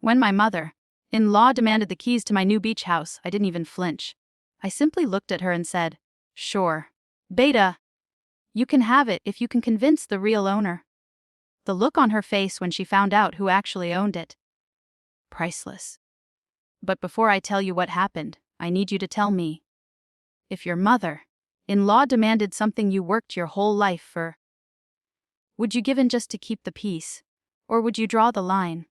When my mother-in-law demanded the keys to my new beach house, I didn't even flinch. I simply looked at her and said, "Sure. Beta, you can have it if you can convince the real owner." The look on her face when she found out who actually owned it. Priceless. But before I tell you what happened, I need you to tell me. If your mother-in-law demanded something you worked your whole life for, would you give in just to keep the peace? Or would you draw the line?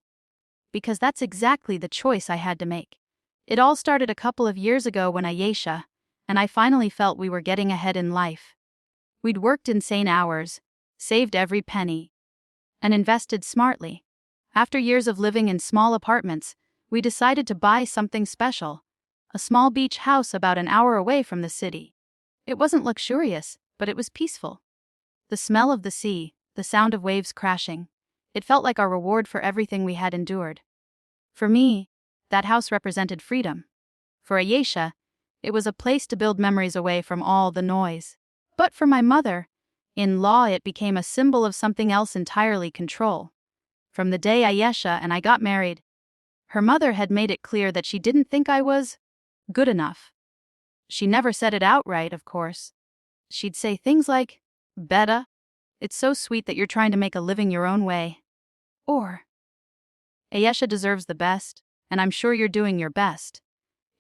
Because that's exactly the choice I had to make. It all started a couple of years ago when Ayesha and I finally felt we were getting ahead in life. We'd worked insane hours, saved every penny, and invested smartly. After years of living in small apartments, we decided to buy something special, a small beach house about an hour away from the city. It wasn't luxurious, but it was peaceful. The smell of the sea, the sound of waves crashing, it felt like our reward for everything we had endured. For me, that house represented freedom. For Ayesha, it was a place to build memories away from all the noise. But for my mother-in-law, it became a symbol of something else entirely: control. From the day Ayesha and I got married, her mother had made it clear that she didn't think I was good enough. She never said it outright, of course. She'd say things like, "Beta, it's so sweet that you're trying to make a living your own way." Or, "Ayesha deserves the best, and I'm sure you're doing your best."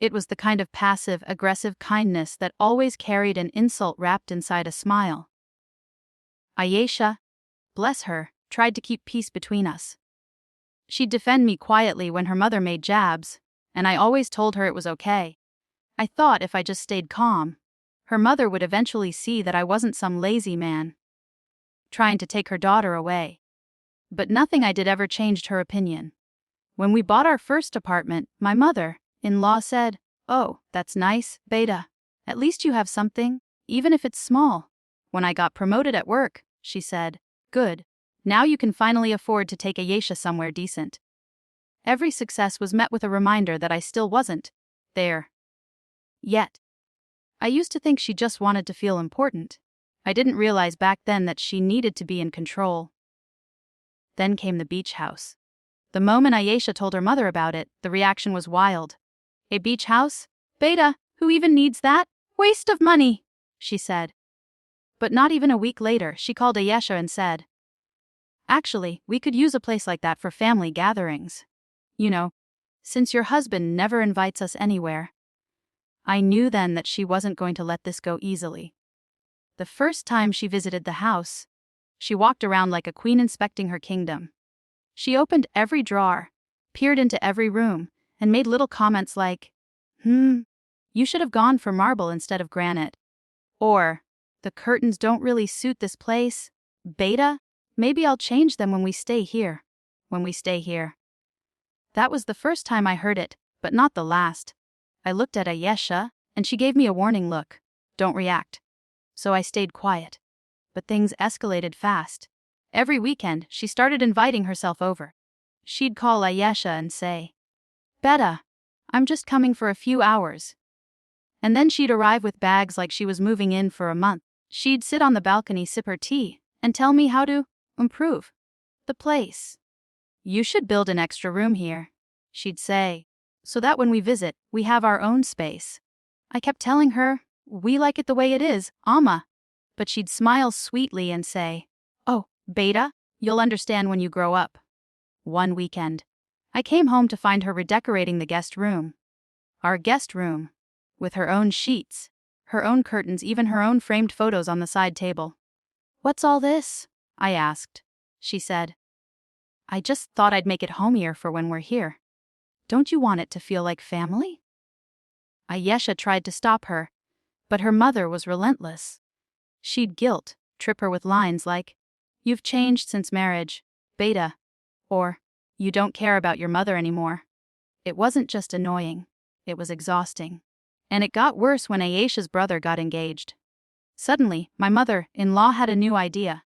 It was the kind of passive, aggressive kindness that always carried an insult wrapped inside a smile. Ayesha, bless her, tried to keep peace between us. She'd defend me quietly when her mother made jabs, and I always told her it was okay. I thought if I just stayed calm, her mother would eventually see that I wasn't some lazy man trying to take her daughter away. But nothing I did ever changed her opinion. When we bought our first apartment, my mother-in-law said, "Oh, that's nice, Beta. At least you have something, even if it's small." When I got promoted at work, she said, "Good. Now you can finally afford to take Ayesha somewhere decent." Every success was met with a reminder that I still wasn't there yet. I used to think she just wanted to feel important. I didn't realize back then that she needed to be in control. Then came the beach house. The moment Ayesha told her mother about it, the reaction was wild. "A beach house? Beta, who even needs that? Waste of money," she said. But not even a week later, she called Ayesha and said, "Actually, we could use a place like that for family gatherings. You know, since your husband never invites us anywhere." I knew then that she wasn't going to let this go easily. The first time she visited the house, she walked around like a queen inspecting her kingdom. She opened every drawer, peered into every room, and made little comments like, "You should have gone for marble instead of granite." Or, "The curtains don't really suit this place. Beta, maybe I'll change them when we stay here." That was the first time I heard it, but not the last. I looked at Ayesha, and she gave me a warning look. "Don't react." So I stayed quiet. But things escalated fast. Every weekend, she started inviting herself over. She'd call Ayesha and say, "Beta, I'm just coming for a few hours." And then she'd arrive with bags like she was moving in for a month. She'd sit on the balcony, sip her tea, and tell me how to improve the place. "You should build an extra room here," she'd say, "so that when we visit, we have our own space." I kept telling her, "We like it the way it is, Amma." But she'd smile sweetly and say, "Oh, Beta, you'll understand when you grow up." One weekend, I came home to find her redecorating the guest room. Our guest room, with her own sheets, her own curtains, even her own framed photos on the side table. "What's all this?" I asked. She said, "I just thought I'd make it homier for when we're here. Don't you want it to feel like family?" Ayesha tried to stop her, but her mother was relentless. She'd guilt-trip her with lines like, "You've changed since marriage, Beta," or, "You don't care about your mother anymore." It wasn't just annoying, it was exhausting. And it got worse when Ayesha's brother got engaged. Suddenly, my mother-in-law had a new idea.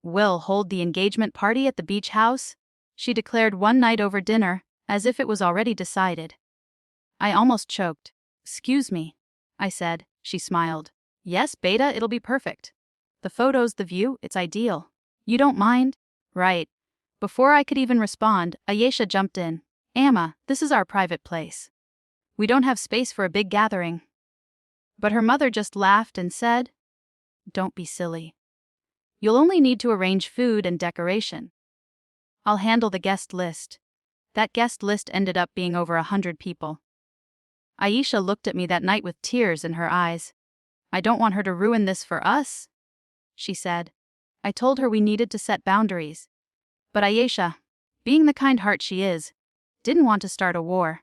"We'll hold the engagement party at the beach house," she declared one night over dinner, as if it was already decided. I almost choked. "Excuse me," I said. She smiled. "Yes, Beta, it'll be perfect. The photos, the view, it's ideal. You don't mind? Right." Before I could even respond, Ayesha jumped in. Amma, this is our private place. We don't have space for a big gathering. But her mother just laughed and said, don't be silly. You'll only need to arrange food and decoration. I'll handle the guest list. That guest list ended up being over 100 people. Aisha looked at me that night with tears in her eyes. I don't want her to ruin this for us, she said. I told her we needed to set boundaries. But Aisha, being the kind heart she is, didn't want to start a war.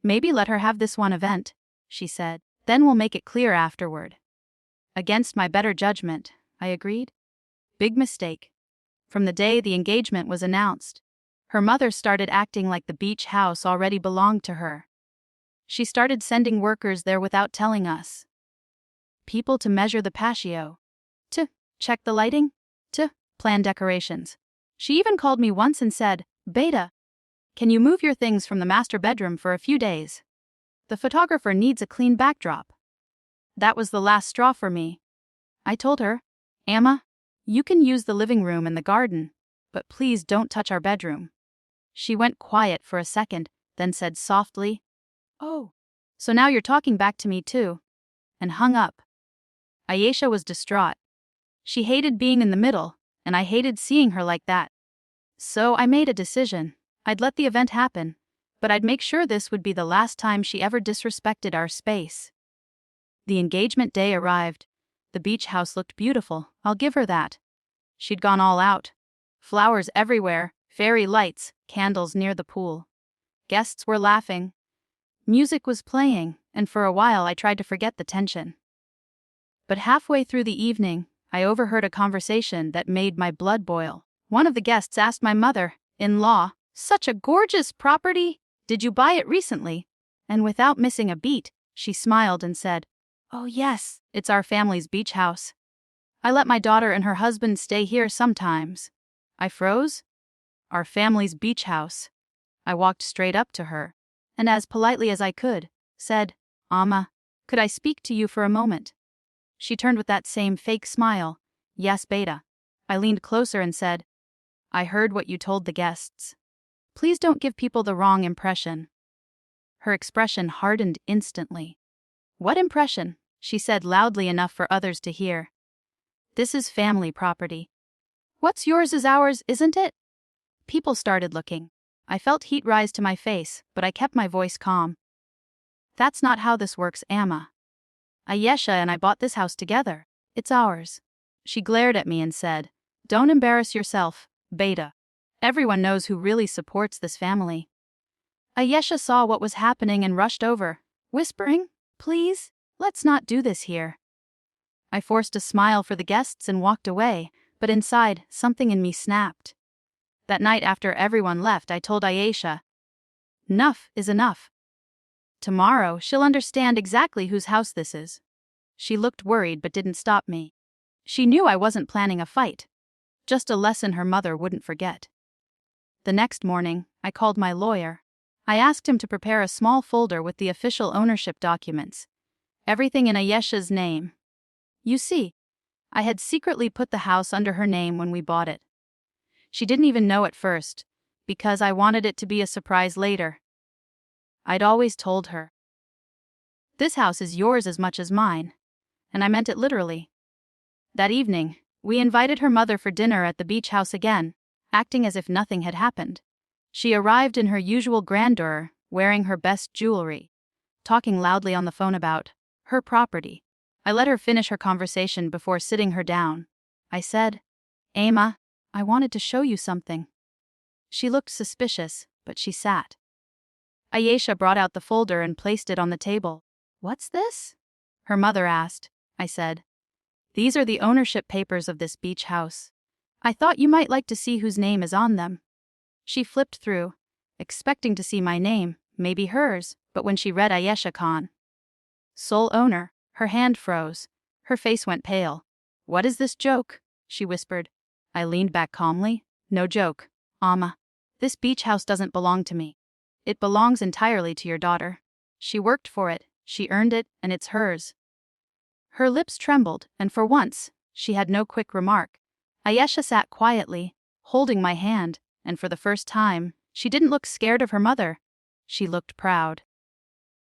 Maybe let her have this one event, she said. Then we'll make it clear afterward. Against my better judgment, I agreed. Big mistake. From the day the engagement was announced, her mother started acting like the beach house already belonged to her. She started sending workers there without telling us. People to measure the patio, to check the lighting, to plan decorations. She even called me once and said, Beta, can you move your things from the master bedroom for a few days? The photographer needs a clean backdrop. That was the last straw for me. I told her, Amma, you can use the living room and the garden, but please don't touch our bedroom. She went quiet for a second, then said softly, oh, so now you're talking back to me too, and hung up. Aisha was distraught. She hated being in the middle, and I hated seeing her like that. So I made a decision. I'd let the event happen, but I'd make sure this would be the last time she ever disrespected our space. The engagement day arrived. The beach house looked beautiful, I'll give her that. She'd gone all out. Flowers everywhere, fairy lights, candles near the pool. Guests were laughing. Music was playing, and for a while I tried to forget the tension. But halfway through the evening, I overheard a conversation that made my blood boil. One of the guests asked my mother-in-law, such a gorgeous property, did you buy it recently? And without missing a beat, she smiled and said, oh yes, it's our family's beach house. I let my daughter and her husband stay here sometimes. I froze. Our family's beach house. I walked straight up to her, and as politely as I could, said, Amma, could I speak to you for a moment? She turned with that same fake smile. Yes, Beta. I leaned closer and said, I heard what you told the guests. Please don't give people the wrong impression. Her expression hardened instantly. What impression? She said loudly enough for others to hear. This is family property. What's yours is ours, isn't it? People started looking. I felt heat rise to my face, but I kept my voice calm. That's not how this works, Amma. Ayesha and I bought this house together. It's ours. She glared at me and said, don't embarrass yourself, Beta. Everyone knows who really supports this family. Ayesha saw what was happening and rushed over, whispering, please, let's not do this here. I forced a smile for the guests and walked away, but inside, something in me snapped. That night after everyone left, I told Ayesha, enough is enough. Tomorrow, she'll understand exactly whose house this is. She looked worried but didn't stop me. She knew I wasn't planning a fight. Just a lesson her mother wouldn't forget. The next morning, I called my lawyer. I asked him to prepare a small folder with the official ownership documents. Everything in Ayesha's name. You see, I had secretly put the house under her name when we bought it. She didn't even know at first, because I wanted it to be a surprise later. I'd always told her, this house is yours as much as mine, and I meant it literally. That evening, we invited her mother for dinner at the beach house again, acting as if nothing had happened. She arrived in her usual grandeur, wearing her best jewelry, talking loudly on the phone about her property. I let her finish her conversation before sitting her down. I said, Amma, I wanted to show you something. She looked suspicious, but she sat. Ayesha brought out the folder and placed it on the table. What's this? Her mother asked. I said, these are the ownership papers of this beach house. I thought you might like to see whose name is on them. She flipped through, expecting to see my name, maybe hers, but when she read Ayesha Khan, sole owner, her hand froze. Her face went pale. What is this joke? She whispered. I leaned back calmly. No joke, Amma. This beach house doesn't belong to me. It belongs entirely to your daughter. She worked for it, she earned it, and it's hers. Her lips trembled, and for once, she had no quick remark. Ayesha sat quietly, holding my hand, and for the first time, she didn't look scared of her mother, She looked proud.